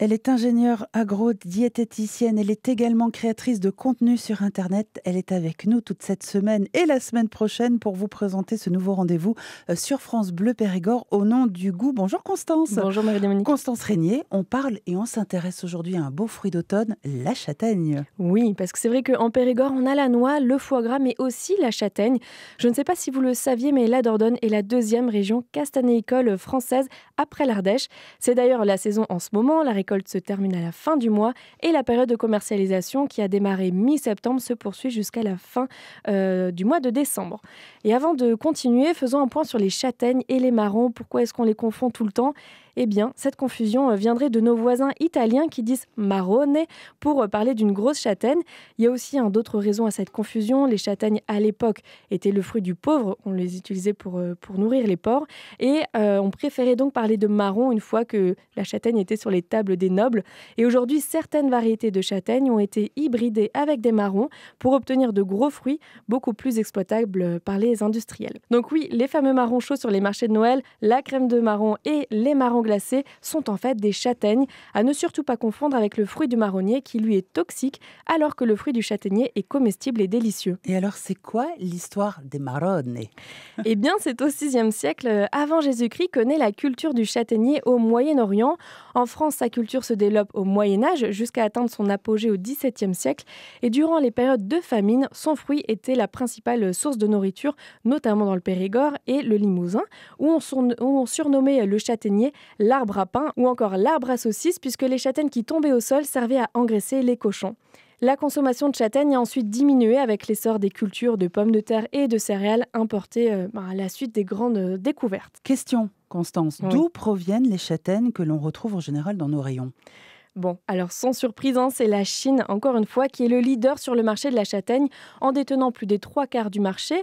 Elle est ingénieure agro-diététicienne. Elle est également créatrice de contenu sur Internet. Elle est avec nous toute cette semaine et la semaine prochaine pour vous présenter ce nouveau rendez-vous sur France Bleu Périgord au nom du goût. Bonjour Constance. Bonjour Marie-Dominique. Constance Régnier, on parle et on s'intéresse aujourd'hui à un beau fruit d'automne, la châtaigne. Oui, parce que c'est vrai qu'en Périgord, on a la noix, le foie gras, mais aussi la châtaigne. Je ne sais pas si vous le saviez, mais la Dordogne est la deuxième région castanéicole française après l'Ardèche. C'est d'ailleurs la saison en ce moment. La récolte se termine à la fin du mois et la période de commercialisation qui a démarré mi-septembre se poursuit jusqu'à la fin du mois de décembre. Et avant de continuer, faisons un point sur les châtaignes et les marrons. Pourquoi est-ce qu'on les confond tout le temps ? Eh bien, cette confusion viendrait de nos voisins italiens qui disent marrone pour parler d'une grosse châtaigne. Il y a aussi d'autres raisons à cette confusion. Les châtaignes, à l'époque, étaient le fruit du pauvre. On les utilisait pour nourrir les porcs. Et on préférait donc parler de marron une fois que la châtaigne était sur les tables des nobles. Et aujourd'hui, certaines variétés de châtaignes ont été hybridées avec des marrons pour obtenir de gros fruits beaucoup plus exploitables par les industriels. Donc oui, les fameux marrons chauds sur les marchés de Noël, la crème de marron et les marrons glacés sont en fait des châtaignes, à ne surtout pas confondre avec le fruit du marronnier qui lui est toxique, alors que le fruit du châtaignier est comestible et délicieux. Et alors, c'est quoi l'histoire des marronnes ? Eh bien, c'est au VIe siècle avant Jésus-Christ que naît la culture du châtaignier au Moyen-Orient. En France, sa culture se développe au Moyen-Âge jusqu'à atteindre son apogée au XVIIe siècle. Et durant les périodes de famine, son fruit était la principale source de nourriture, notamment dans le Périgord et le Limousin, où on surnommait le châtaignier l'arbre à pain ou encore l'arbre à saucisse, puisque les châtaignes qui tombaient au sol servaient à engraisser les cochons. La consommation de châtaignes a ensuite diminué avec l'essor des cultures de pommes de terre et de céréales importées à la suite des grandes découvertes. Question, Constance, Oui. d'où proviennent les châtaignes que l'on retrouve en général dans nos rayons ? Bon, alors sans surprise, c'est la Chine, encore une fois, qui est le leader sur le marché de la châtaigne, en détenant plus des 3/4 du marché.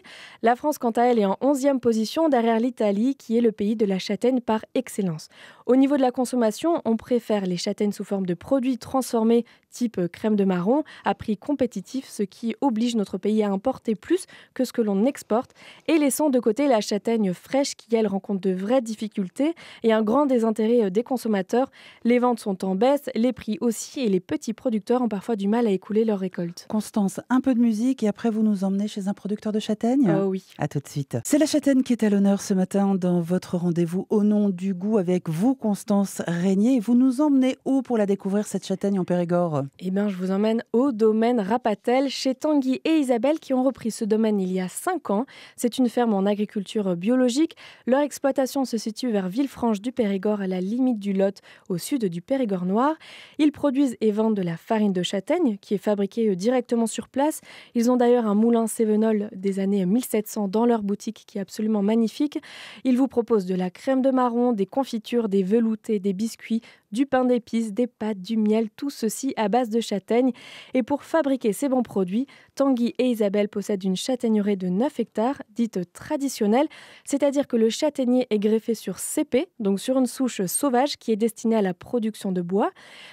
La France, quant à elle, est en 11e position, derrière l'Italie, qui est le pays de la châtaigne par excellence. Au niveau de la consommation, on préfère les châtaignes sous forme de produits transformés, type crème de marron, à prix compétitif, ce qui oblige notre pays à importer plus que ce que l'on exporte, et laissant de côté la châtaigne fraîche, qui, elle, rencontre de vraies difficultés et un grand désintérêt des consommateurs. Les ventes sont en baisse, les prix aussi, et les petits producteurs ont parfois du mal à écouler leur récolte. Constance, un peu de musique et après vous nous emmenez chez un producteur de châtaignes ? Oh oui. À tout de suite. C'est la châtaigne qui est à l'honneur ce matin dans votre rendez-vous au nom du goût avec vous, Constance Régnier. Vous nous emmenez où pour la découvrir, cette châtaigne en Périgord ? Eh bien, je vous emmène au domaine Rapatel, chez Tanguy et Isabelle qui ont repris ce domaine il y a 5 ans. C'est une ferme en agriculture biologique. Leur exploitation se situe vers Villefranche du Périgord, à la limite du Lot, au sud du Périgord noir. Ils produisent et vendent de la farine de châtaigne qui est fabriquée directement sur place. Ils ont d'ailleurs un moulin Cévenol des années 1700 dans leur boutique qui est absolument magnifique. Ils vous proposent de la crème de marron, des confitures, des veloutés, des biscuits, du pain d'épices, des pâtes, du miel, tout ceci à base de châtaigne. Et pour fabriquer ces bons produits, Tanguy et Isabelle possèdent une châtaigneraie de 9 hectares, dite traditionnelle, c'est-à-dire que le châtaignier est greffé sur cépé, donc sur une souche sauvage qui est destinée à la production de bois.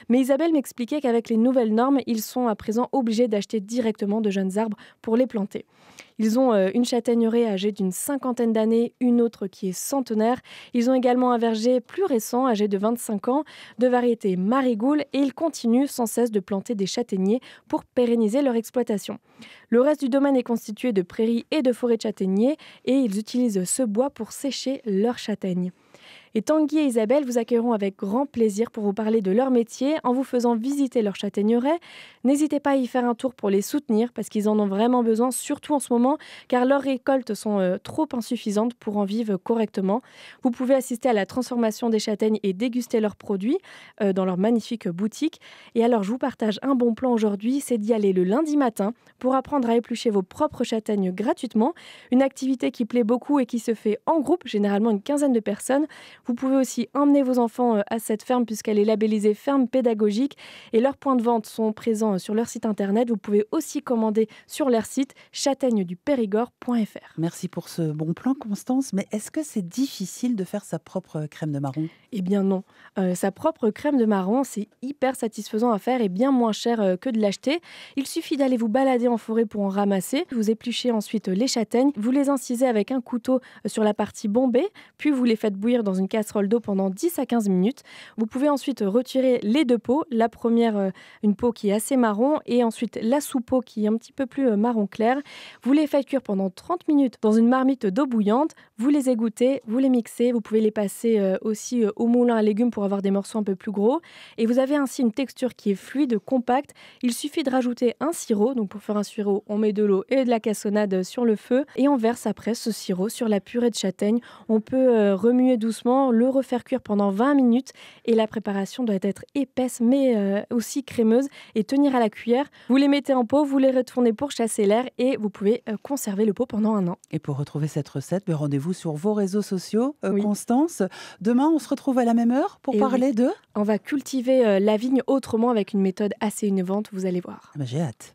Mais Isabelle m'expliquait qu'avec les nouvelles normes, ils sont à présent obligés d'acheter directement de jeunes arbres pour les planter. Ils ont une châtaigneraie âgée d'une 50aine d'années, une autre qui est centenaire. Ils ont également un verger plus récent, âgé de 25 ans, de variété marigoule, et ils continuent sans cesse de planter des châtaigniers pour pérenniser leur exploitation. Le reste du domaine est constitué de prairies et de forêts de châtaigniers, et ils utilisent ce bois pour sécher leurs châtaignes. Et Tanguy et Isabelle vous accueilleront avec grand plaisir pour vous parler de leur métier en vous faisant visiter leur châtaigneraie. N'hésitez pas à y faire un tour pour les soutenir parce qu'ils en ont vraiment besoin, surtout en ce moment, car leurs récoltes sont trop insuffisantes pour en vivre correctement. Vous pouvez assister à la transformation des châtaignes et déguster leurs produits dans leur magnifique boutique. Et alors, je vous partage un bon plan aujourd'hui, c'est d'y aller le lundi matin pour apprendre à éplucher vos propres châtaignes gratuitement. Une activité qui plaît beaucoup et qui se fait en groupe, généralement une 15aine de personnes. Vous pouvez aussi emmener vos enfants à cette ferme puisqu'elle est labellisée ferme pédagogique et leurs points de vente sont présents sur leur site internet. Vous pouvez aussi commander sur leur site châtaignedupérigord.fr. Merci pour ce bon plan, Constance. Mais est-ce que c'est difficile de faire sa propre crème de marron ? Eh bien non. Sa propre crème de marron, c'est hyper satisfaisant à faire et bien moins cher que de l'acheter. Il suffit d'aller vous balader en forêt pour en ramasser. Vous épluchez ensuite les châtaignes. Vous les incisez avec un couteau sur la partie bombée. Puis vous les faites bouillir dans une casserole d'eau pendant 10 à 15 minutes. Vous pouvez ensuite retirer les deux peaux. La première, une peau qui est assez marron et ensuite la sous-peau qui est un petit peu plus marron clair. Vous les faites cuire pendant 30 minutes dans une marmite d'eau bouillante. Vous les égouttez, vous les mixez. Vous pouvez les passer aussi au moulin à légumes pour avoir des morceaux un peu plus gros. Et vous avez ainsi une texture qui est fluide, compacte. Il suffit de rajouter un sirop. Donc pour faire un sirop, on met de l'eau et de la cassonade sur le feu et on verse après ce sirop sur la purée de châtaigne. On peut remuer doucement, le refaire cuire pendant 20 minutes et la préparation doit être épaisse mais aussi crémeuse et tenir à la cuillère. Vous les mettez en pot, vous les retournez pour chasser l'air et vous pouvez conserver le pot pendant 1 an. Et pour retrouver cette recette, rendez-vous sur vos réseaux sociaux, Oui. Constance. Demain, on se retrouve à la même heure pour parler de... On va cultiver la vigne autrement avec une méthode assez innovante, vous allez voir. J'ai hâte.